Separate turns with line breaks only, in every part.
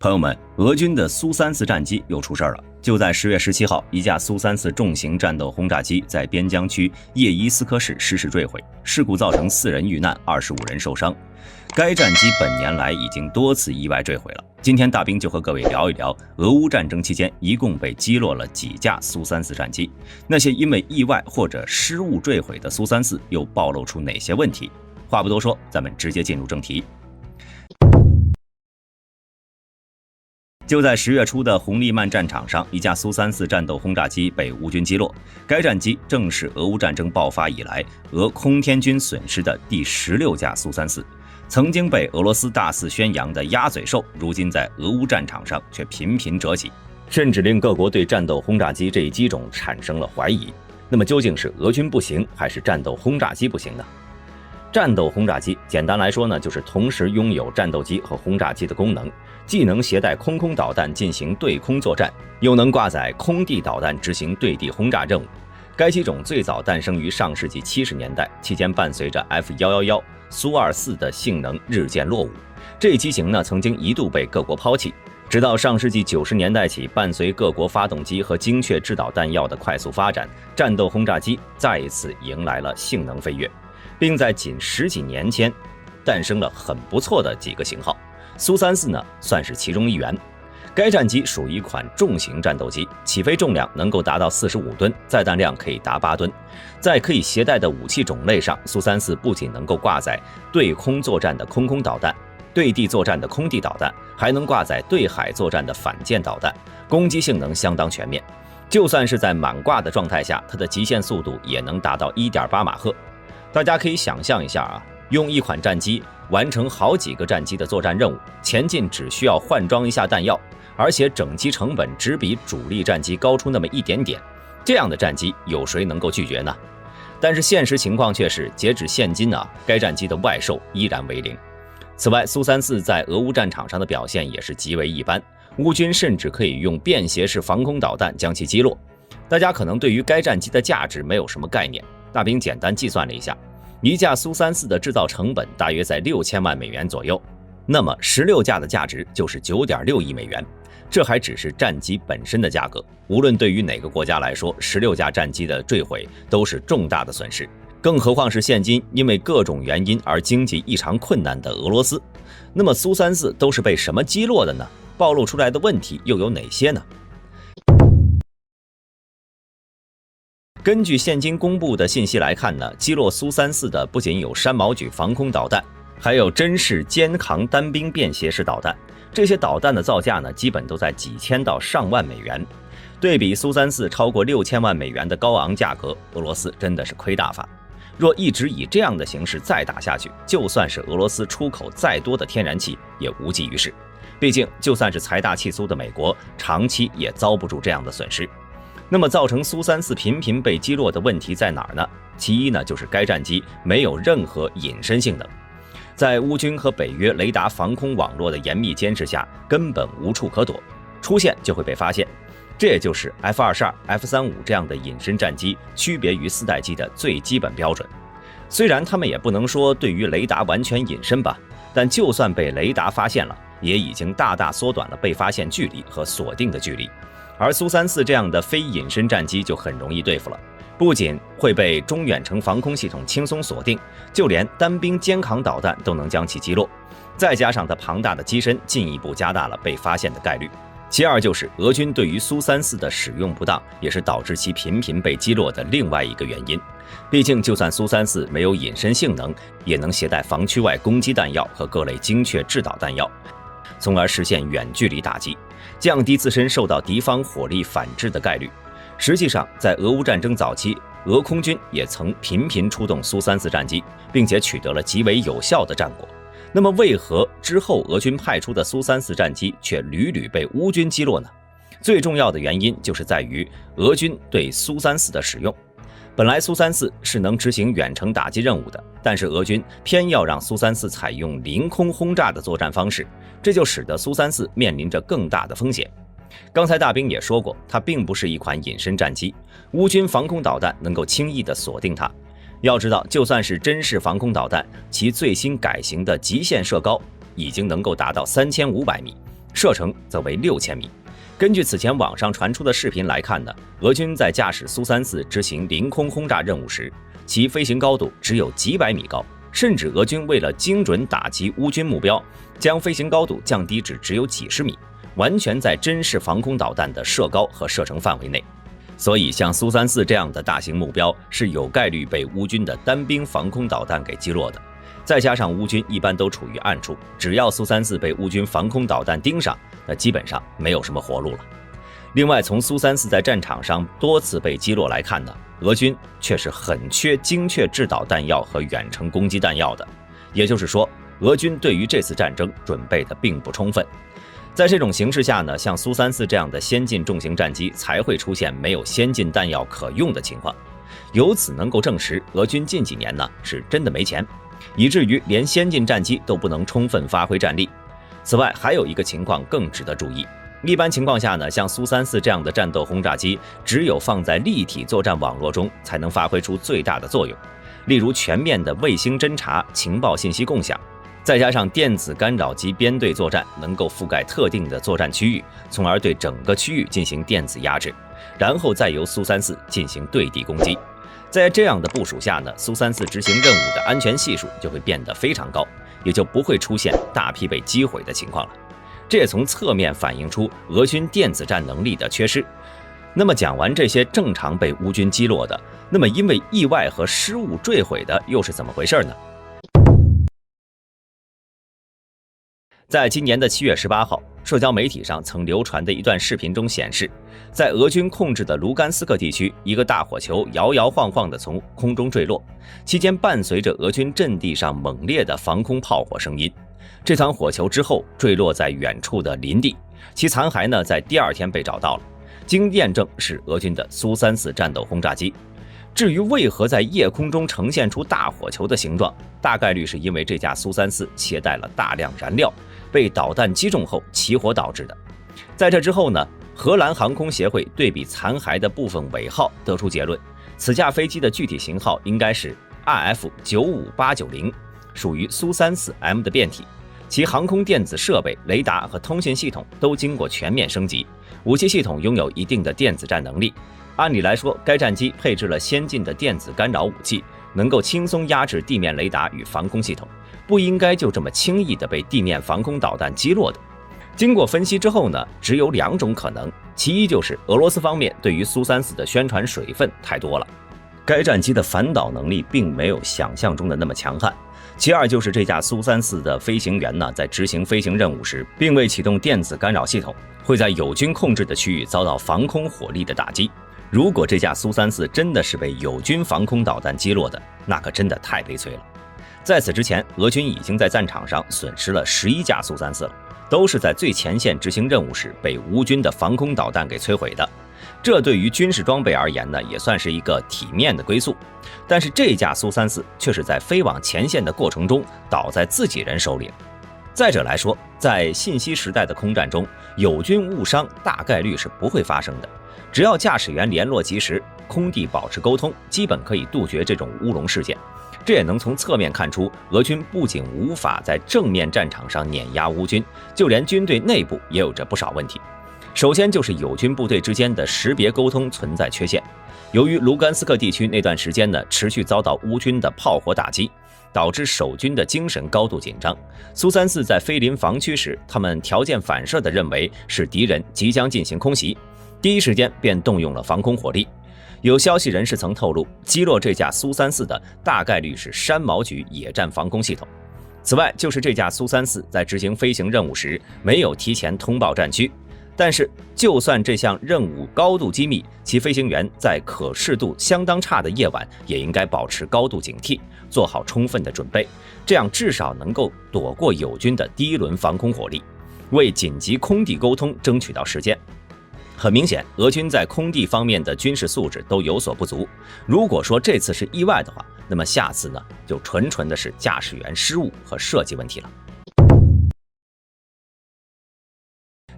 朋友们，俄军的苏34战机又出事了。就在10月17号，一架苏34重型战斗轰炸机在边疆区叶伊斯科市失事坠毁，事故造成4人遇难，25人受伤。该战机本年来已经多次意外坠毁了。今天大兵就和各位聊一聊，俄乌战争期间一共被击落了几架苏34战机，那些因为意外或者失误坠毁的苏34又暴露出哪些问题？话不多说，咱们直接进入正题。就在10月初的红利曼战场上，一架苏34战斗轰炸机被乌军击落。该战机正是俄乌战争爆发以来，俄空天军损失的第16架苏34。曾经被俄罗斯大肆宣扬的鸭嘴兽，如今在俄乌战场上却频频折戟，甚至令各国对战斗轰炸机这一机种产生了怀疑。那么究竟是俄军不行，还是战斗轰炸机不行呢？战斗轰炸机简单来说呢，就是同时拥有战斗机和轰炸机的功能，既能携带空空导弹进行对空作战，又能挂载空地导弹执行对地轰炸任务。该机种最早诞生于上世纪70年代，期间伴随着 F111、苏24的性能日渐落伍。这一机型呢，曾经一度被各国抛弃，直到上世纪90年代起，伴随各国发动机和精确制导弹药的快速发展，战斗轰炸机再一次迎来了性能飞跃，并在仅10几年间诞生了很不错的几个型号。苏34呢，算是其中一员。该战机属于一款重型战斗机，起飞重量能够达到45吨，载弹量可以达8吨。在可以携带的武器种类上，苏34不仅能够挂载对空作战的空空导弹、对地作战的空地导弹，还能挂载对海作战的反舰导弹，攻击性能相当全面。就算是在满挂的状态下，它的极限速度也能达到 1.8 马赫。大家可以想象一下啊，用一款战机完成好几个战机的作战任务，前进只需要换装一下弹药，而且整机成本只比主力战机高出那么一点点，这样的战机有谁能够拒绝呢？但是现实情况却是，截止现今啊，该战机的外售依然为零。此外，苏34在俄乌战场上的表现也是极为一般，乌军甚至可以用便携式防空导弹将其击落。大家可能对于该战机的价值没有什么概念，大兵简单计算了一下，一架苏34的制造成本大约在6000万美元左右，那么16架的价值就是 9.6 亿美元。这还只是战机本身的价格，无论对于哪个国家来说，16架战机的坠毁都是重大的损失，更何况是现今因为各种原因而经济异常困难的俄罗斯。那么苏34都是被什么击落的呢？暴露出来的问题又有哪些呢？根据现今公布的信息来看呢，击落苏34的不仅有山毛榉防空导弹，还有真式肩扛单兵便携式导弹。这些导弹的造价呢，基本都在几千到上万美元。对比苏34超过6000万美元的高昂价格，俄罗斯真的是亏大发。若一直以这样的形势再打下去，就算是俄罗斯出口再多的天然气也无济于事。毕竟，就算是财大气粗的美国，长期也遭不住这样的损失。那么，造成苏34频频被击落的问题在哪儿呢？其一呢，就是该战机没有任何隐身性能。在乌军和北约雷达防空网络的严密监视下，根本无处可躲，出现就会被发现。这也就是 F-22、F-35 这样的隐身战机区别于4代机的最基本标准。虽然他们也不能说对于雷达完全隐身吧，但就算被雷达发现了，也已经大大缩短了被发现距离和锁定的距离。而苏34这样的非隐身战机就很容易对付了。不仅会被中远程防空系统轻松锁定，就连单兵肩扛导弹都能将其击落。再加上它庞大的机身，进一步加大了被发现的概率。其二就是俄军对于苏34的使用不当，也是导致其频频被击落的另外一个原因。毕竟，就算苏34没有隐身性能，也能携带防区外攻击弹药和各类精确制导弹药，从而实现远距离打击，降低自身受到敌方火力反制的概率。实际上，在俄乌战争早期，俄空军也曾频频出动苏34战机，并且取得了极为有效的战果。那么，为何之后俄军派出的苏34战机却屡屡被乌军击落呢？最重要的原因就是在于俄军对苏34的使用。本来苏34是能执行远程打击任务的，但是俄军偏要让苏34采用临空轰炸的作战方式，这就使得苏34面临着更大的风险。刚才大兵也说过，它并不是一款隐身战机，乌军防空导弹能够轻易地锁定它。要知道，就算是真式防空导弹，其最新改型的极限射高已经能够达到3500米，射程则为6000米。根据此前网上传出的视频来看呢，俄军在驾驶苏34执行临空轰炸任务时，其飞行高度只有几百米高，甚至俄军为了精准打击乌军目标，将飞行高度降低至只有几十米，完全在真式防空导弹的射高和射程范围内。所以像苏34这样的大型目标是有概率被乌军的单兵防空导弹给击落的。再加上乌军一般都处于暗处，只要苏34被乌军防空导弹盯上，那基本上没有什么活路了。另外，从苏34在战场上多次被击落来看呢，俄军却是很缺精确制导弹药和远程攻击弹药的。也就是说，俄军对于这次战争准备的并不充分。在这种形势下呢，像苏34这样的先进重型战机才会出现没有先进弹药可用的情况。由此能够证实，俄军近几年呢是真的没钱，以至于连先进战机都不能充分发挥战力。此外，还有一个情况更值得注意。一般情况下呢，像苏34这样的战斗轰炸机，只有放在立体作战网络中才能发挥出最大的作用。例如全面的卫星侦察、情报信息共享，再加上电子干扰机编队作战，能够覆盖特定的作战区域，从而对整个区域进行电子压制，然后再由苏34进行对地攻击。在这样的部署下呢，苏34执行任务的安全系数就会变得非常高，也就不会出现大批被击毁的情况了。这也从侧面反映出俄军电子战能力的缺失。那么讲完这些正常被乌军击落的，那么因为意外和失误坠毁的又是怎么回事呢？在今年的7月18号，社交媒体上曾流传的一段视频中显示，在俄军控制的卢甘斯克地区，一个大火球摇摇晃晃地从空中坠落，期间伴随着俄军阵地上猛烈的防空炮火声音。这团火球之后坠落在远处的林地，其残骸呢在第2天被找到了，经验证是俄军的苏34战斗轰炸机。至于为何在夜空中呈现出大火球的形状，大概率是因为这架苏34携带了大量燃料，被导弹击中后起火导致的。在这之后呢，荷兰航空协会对比残骸的部分尾号得出结论，此架飞机的具体型号应该是 RF95890， 属于苏 34M 的变体。其航空电子设备、雷达和通信系统都经过全面升级，武器系统拥有一定的电子战能力。按理来说，该战机配置了先进的电子干扰武器，能够轻松压制地面雷达与防空系统，不应该就这么轻易的被地面防空导弹击落的。经过分析之后呢，只有2种可能，其一就是俄罗斯方面对于苏34的宣传水分太多了，该战机的反导能力并没有想象中的那么强悍。其二就是这架苏34的飞行员呢，在执行飞行任务时，并未启动电子干扰系统，会在友军控制的区域遭到防空火力的打击。如果这架苏34真的是被友军防空导弹击落的，那可真的太悲催了。在此之前，俄军已经在战场上损失了11架苏34了，都是在最前线执行任务时被乌军的防空导弹给摧毁的。这对于军事装备而言呢，也算是一个体面的归宿。但是这架苏34却是在飞往前线的过程中倒在自己人手里了。再者来说，在信息时代的空战中，友军误伤大概率是不会发生的。只要驾驶员联络及时，空地保持沟通，基本可以杜绝这种乌龙事件。这也能从侧面看出，俄军不仅无法在正面战场上碾压乌军，就连军队内部也有着不少问题。首先就是友军部队之间的识别沟通存在缺陷。由于卢甘斯克地区那段时间呢，持续遭到乌军的炮火打击，导致守军的精神高度紧张。苏34在飞临防区时，他们条件反射地认为是敌人即将进行空袭，第一时间便动用了防空火力。有消息人士曾透露，击落这架苏34的大概率是山毛局野战防空系统。此外，就是这架苏34在执行飞行任务时没有提前通报战区。但是，就算这项任务高度机密，其飞行员在可视度相当差的夜晚，也应该保持高度警惕，做好充分的准备，这样至少能够躲过友军的第一轮防空火力，为紧急空地沟通争取到时间。很明显，俄军在空地方面的军事素质都有所不足。如果说这次是意外的话，那么下次呢，就纯的是驾驶员失误和设计问题了。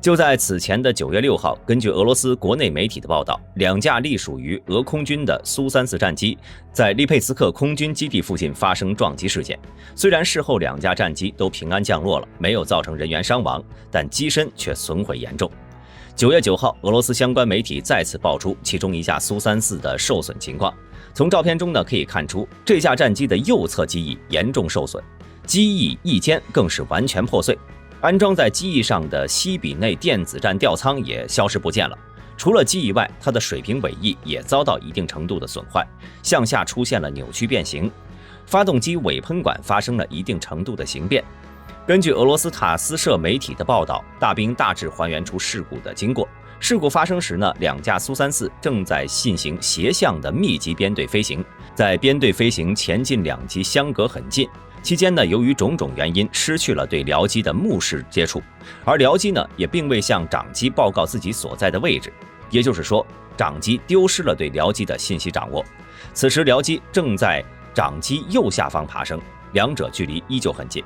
就在此前的9月6号，根据俄罗斯国内媒体的报道，两架隶属于俄空军的苏34战机在利佩茨克空军基地附近发生撞击事件。虽然事后两架战机都平安降落了，没有造成人员伤亡，但机身却损毁严重。9月9号，俄罗斯相关媒体再次爆出其中一架苏34的受损情况。从照片中呢可以看出，这架战机的右侧机翼严重受损，机翼翼尖更是完全破碎。安装在机翼上的西比内电子战吊舱也消失不见了。除了机翼外，它的水平尾翼也遭到一定程度的损坏，向下出现了扭曲变形。发动机尾喷管发生了一定程度的形变。根据俄罗斯塔斯社媒体的报道，大兵大致还原出事故的经过。事故发生时呢，两架苏34正在进行斜向的密集编队飞行，在编队飞行前进两机相隔很近。期间呢，由于种种原因失去了对僚机的目视接触，而僚机呢也并未向长机报告自己所在的位置，也就是说，长机丢失了对僚机的信息掌握。此时僚机正在长机右下方爬升，两者距离依旧很近。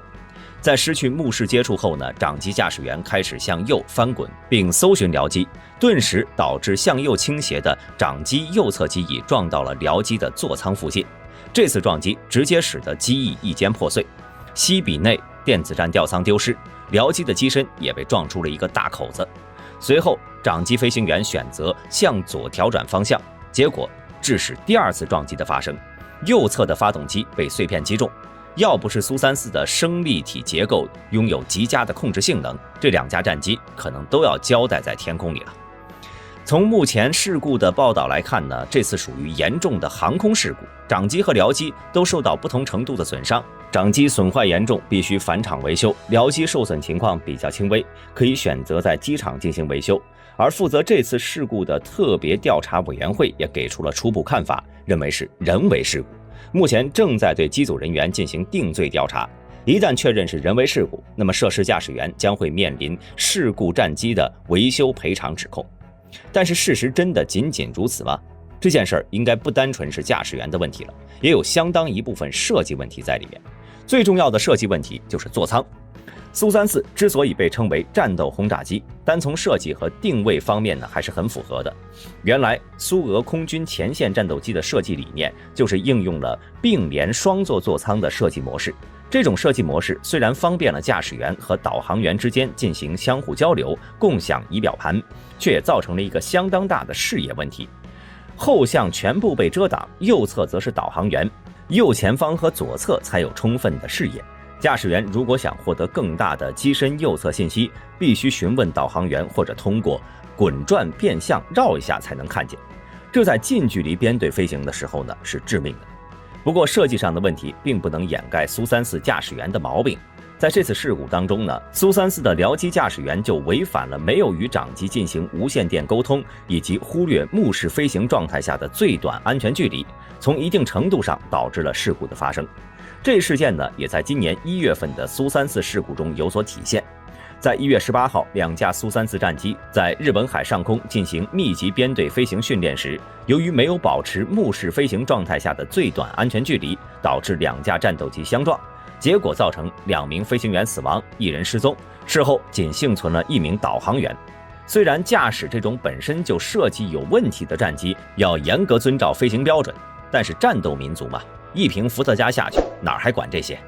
在失去目视接触后呢，长机驾驶员开始向右翻滚，并搜寻僚机，顿时导致向右倾斜的长机右侧机翼撞到了僚机的座舱附近。这次撞击直接使得机翼翼尖破碎，西比内电子战吊舱丢失，僚机的机身也被撞出了一个大口子。随后，长机飞行员选择向左调转方向，结果致使第二次撞击的发生，右侧的发动机被碎片击中。要不是苏34的升力体结构拥有极佳的控制性能，这两架战机可能都要交代在天空里了。从目前事故的报道来看呢，这次属于严重的航空事故，长机和僚机都受到不同程度的损伤。长机损坏严重，必须返厂维修；僚机受损情况比较轻微，可以选择在机场进行维修。而负责这次事故的特别调查委员会也给出了初步看法，认为是人为事故。目前正在对机组人员进行定罪调查。一旦确认是人为事故，那么涉事驾驶员将会面临事故战机的维修赔偿指控。但是事实真的仅仅如此吗？这件事儿应该不单纯是驾驶员的问题了，也有相当一部分设计问题在里面。最重要的设计问题就是座舱。苏34之所以被称为战斗轰炸机，单从设计和定位方面呢，还是很符合的。原来苏俄空军前线战斗机的设计理念就是应用了并联双座座舱的设计模式。这种设计模式虽然方便了驾驶员和导航员之间进行相互交流，共享仪表盘，却也造成了一个相当大的视野问题。后向全部被遮挡，右侧则是导航员，右前方和左侧才有充分的视野。驾驶员如果想获得更大的机身右侧信息，必须询问导航员或者通过滚转变向绕一下才能看见。这在近距离编队飞行的时候呢，是致命的。不过设计上的问题并不能掩盖苏34驾驶员的毛病。在这次事故当中呢，苏34的僚机驾驶员就违反了没有与长机进行无线电沟通，以及忽略目视飞行状态下的最短安全距离，从一定程度上导致了事故的发生。这一事件呢，也在今年1月份的苏34事故中有所体现。在1月18号，两架苏34战机在日本海上空进行密集编队飞行训练时，由于没有保持目视飞行状态下的最短安全距离，导致两架战斗机相撞，结果造成2名飞行员死亡，1人失踪。事后仅幸存了1名导航员。虽然驾驶这种本身就设计有问题的战机要严格遵照飞行标准，但是战斗民族嘛，一瓶伏特加下去，哪还管这些？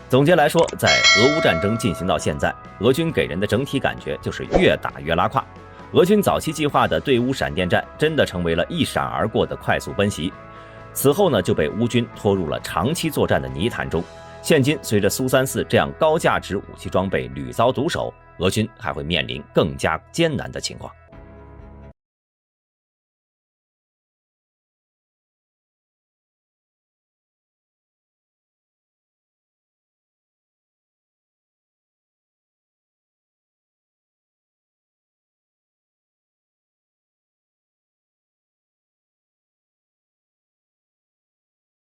总结来说，在俄乌战争进行到现在，俄军给人的整体感觉就是越打越拉胯。俄军早期计划的对乌闪电战真的成为了一闪而过的快速奔袭，此后呢就被乌军拖入了长期作战的泥潭中。现今随着苏34这样高价值武器装备屡遭毒手，俄军还会面临更加艰难的情况。